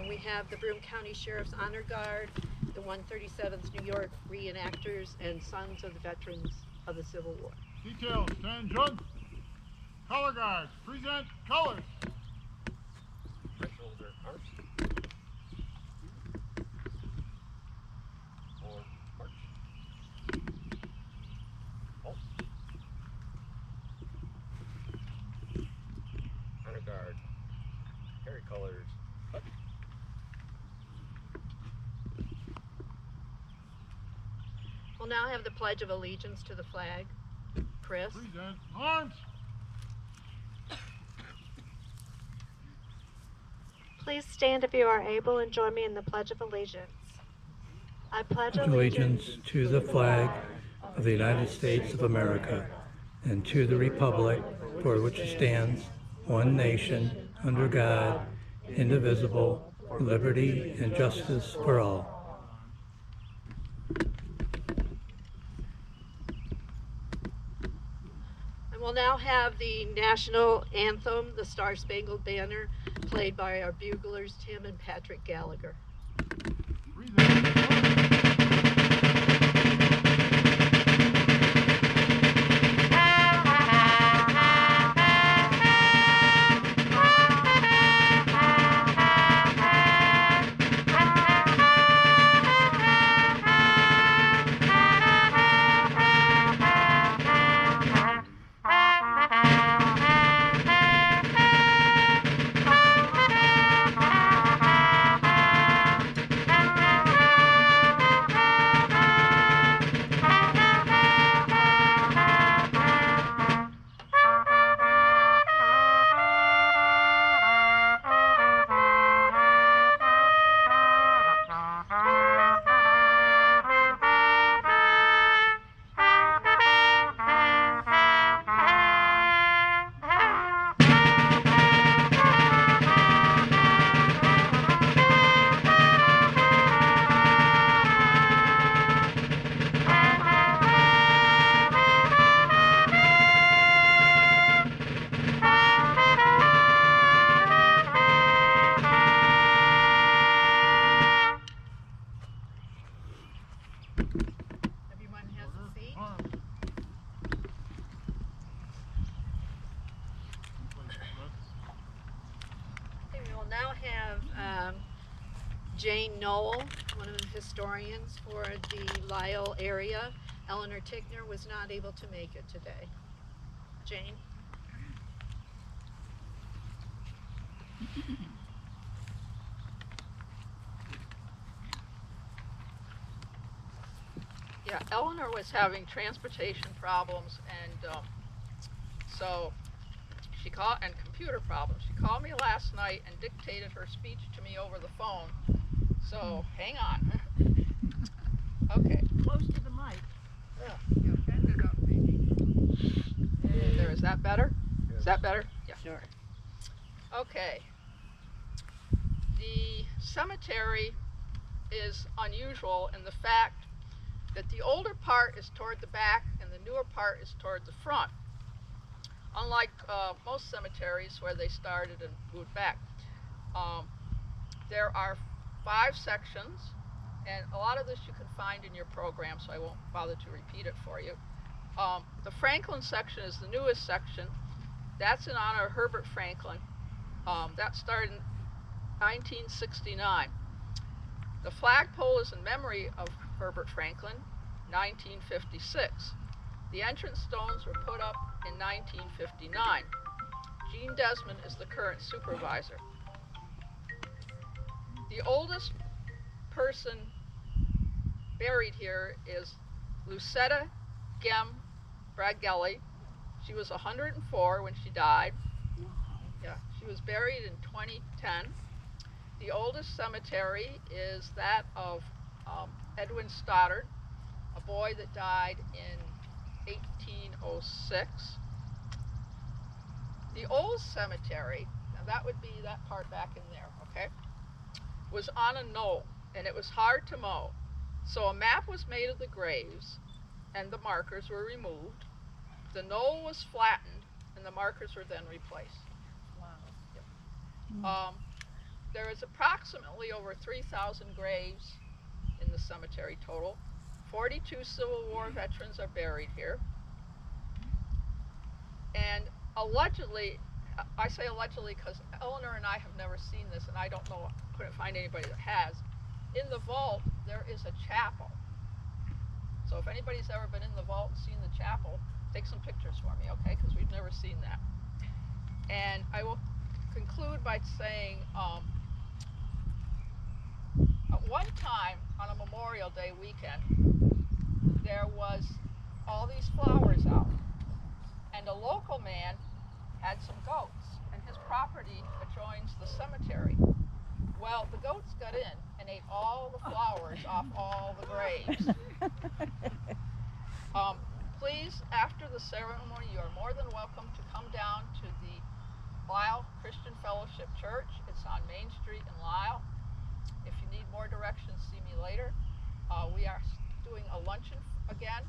We have the Broome County Sheriff's Honor Guard, the 137th New York Reenactors, and Sons of the Veterans of the Civil War. Details, attention. Color guards, present colors. Right shoulder, arms. Forward, march. Halt. Honor guard. Carry colors. Cut. We'll now have the Pledge of Allegiance to the flag. Chris. Present arms. Please stand if you are able and join me in the Pledge of Allegiance. I pledge allegiance to the flag of the United States of America and to the republic for which it stands, one nation, under God, indivisible, with liberty and justice for all. And we'll now have the national anthem, the Star Spangled Banner, played by our buglers Tim and Patrick Gallagher. Present arms. Everyone has a seat. Arms. Okay, we will now have Jane Knoll, one of the historians for the Lisle area. Eleanor Tickner was not able to make it today. Jane? Yeah, Eleanor was having transportation problems and so she called, and computer problems. She called me last night and dictated her speech to me over the phone. So hang on. Okay. Close to the mic. Yeah, bend it up maybe. There, is that better? Is that better? Yeah. Sure. Okay. The cemetery is unusual in the fact that the older part is toward the back and the newer part is toward the front. Unlike most cemeteries where they started and moved back. There are 5 sections, and a lot of this you can find in your program, so I won't bother to repeat it for you. The Franklin section is the newest section. That's in honor of Herbert Franklin. That started in 1969. The flagpole is in memory of Herbert Franklin, 1956. The entrance stones were put up in 1959. Gene Desmond is the current supervisor. The oldest person buried here is Lucetta Gem Bragelli. She was 104 when she died. Yeah, she was buried in 2010. The oldest cemetery is that of Edwin Stoddard, a boy that died in 1806. The old cemetery, now that would be that part back in there, okay, was on a knoll, and it was hard to mow. So a map was made of the graves, and the markers were removed. The knoll was flattened, and the markers were then replaced. Wow. Yep. There is approximately over 3,000 graves in the cemetery total. 42 Civil War veterans are buried here. And allegedly, I say allegedly because Eleanor and I have never seen this, and I don't know, couldn't find anybody that has. In the vault, there is a chapel. So if anybody's ever been in the vault and seen the chapel, take some pictures for me, okay? Because we've never seen that. And I will conclude by saying, at one time on a Memorial Day weekend, there was all these flowers out, and a local man had some goats, and his property adjoins the cemetery. Well, the goats got in and ate all the flowers off all the graves. Please, after the ceremony, you are more than welcome to come down to the Lisle Christian Fellowship Church. It's on Main Street in Lisle. If you need more directions, see me later. We are doing a luncheon again.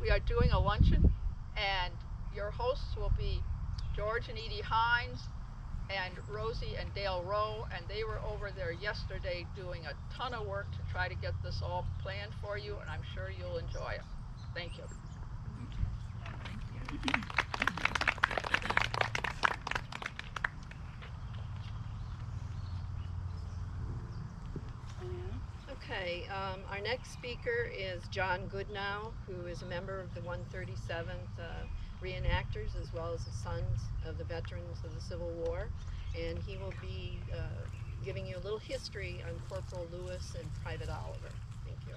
We are doing a luncheon, and your hosts will be George and Edie Hines and Rosie and Dale Rowe, and they were over there yesterday doing a ton of work to try to get this all planned for you, and I'm sure you'll enjoy it. Thank you. Okay, our next speaker is John Goodnow, who is a member of the 137th Reenactors, as well as the Sons of the Veterans of the Civil War, and he will be giving you a little history on Corporal Lewis and Private Oliver. Thank you.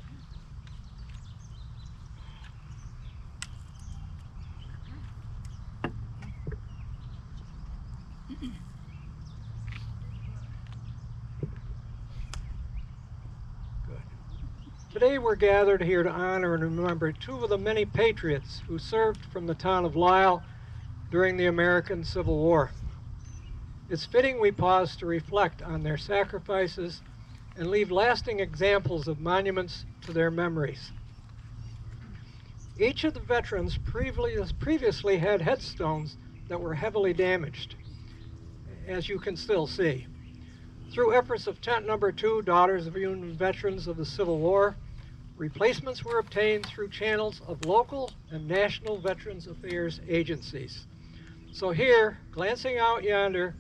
Today we're gathered here to honor and remember two of the many patriots who served from the town of Lisle during the American Civil War. It's fitting we pause to reflect on their sacrifices and leave lasting examples of monuments to their memories. Each of the veterans previously had headstones that were heavily damaged, as you can still see. Through efforts of Tent Number 2, Daughters of Union Veterans of the Civil War, replacements were obtained through channels of local and national Veterans Affairs agencies. So here, glancing out yonder,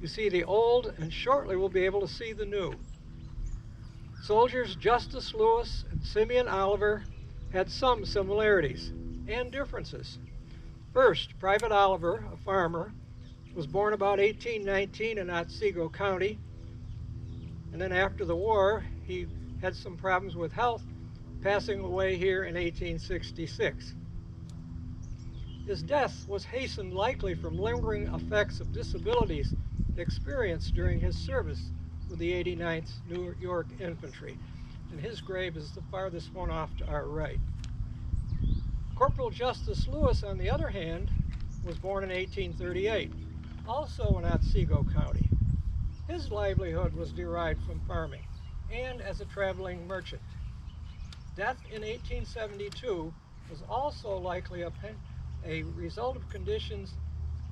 you see the old, and shortly we'll be able to see the new. Soldiers Justice Lewis and Simeon Oliver had some similarities and differences. First, Private Oliver, a farmer, was born about 1819 in Otsego County, and then after the war, he had some problems with health, passing away here in 1866. His death was hastened likely from lingering effects of disabilities experienced during his service with the 89th New York Infantry, and his grave is the farthest one off to our right. Corporal Justice Lewis, on the other hand, was born in 1838, also in Otsego County. His livelihood was derived from farming and as a traveling merchant. Death in 1872 was also likely a result of conditions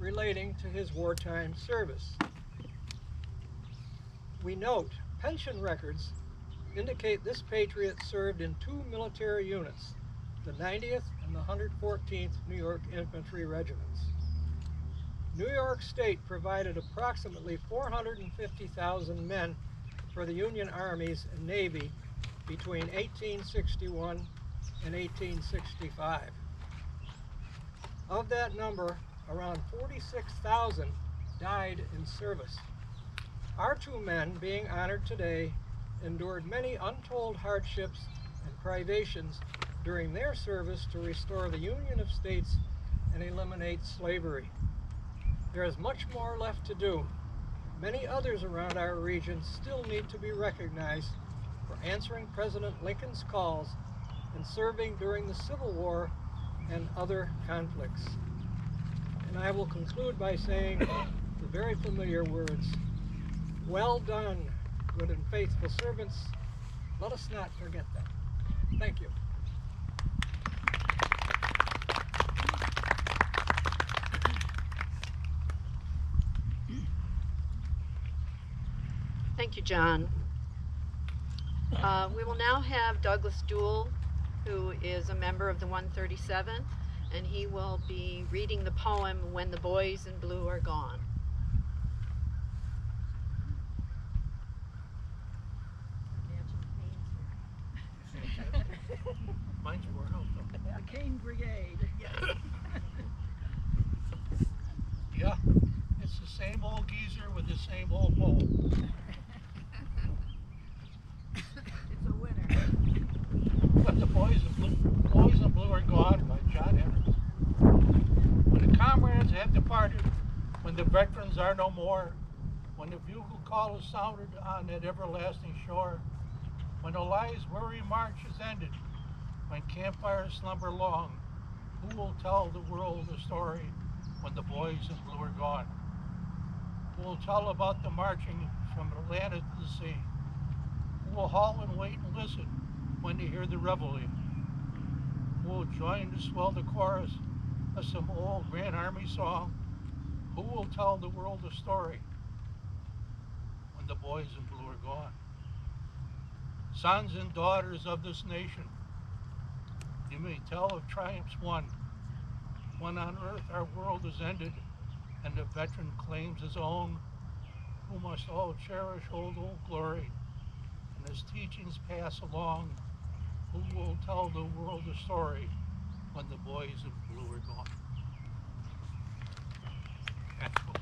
relating to his wartime service. We note pension records indicate this patriot served in two military units, the 90th and the 114th New York Infantry Regiments. New York State provided approximately 450,000 men for the Union armies and Navy between 1861 and 1865. Of that number, around 46,000 died in service. Our two men being honored today endured many untold hardships and privations during their service to restore the Union of States and eliminate slavery. There is much more left to do. Many others around our region still need to be recognized for answering President Lincoln's calls and serving during the Civil War and other conflicts. And I will conclude by saying the very familiar words, "Well done, good and faithful servants." Let us not forget them. Thank you. Thank you, John. We will now have Douglas Duell, who is a member of the 137th, and he will be reading the poem When the Boys in Blue Are Gone. Mine's more helpful. The Cane Brigade. Yeah, it's the same old geezer with the same old pole. It's a winner. But the boys in blue are gone by John Evans. When the comrades have departed, when the veterans are no more, when the bugle call is sounded on that everlasting shore, when the lie's weary march is ended, when campfires slumber long, who will tell the world the story when the boys in blue are gone? Who will tell about the marching from Atlanta to the sea? Who will halt and wait and listen when they hear the reveille? Who will join to swell the chorus of some old Grand Army song? Who will tell the world the story when the boys in blue are gone? Sons and daughters of this nation, you may tell of triumphs won, when on earth our world is ended and the veteran claims his own, who must all cherish old glory and his teachings pass along. Who will tell the world the story when the boys in blue are gone? That's what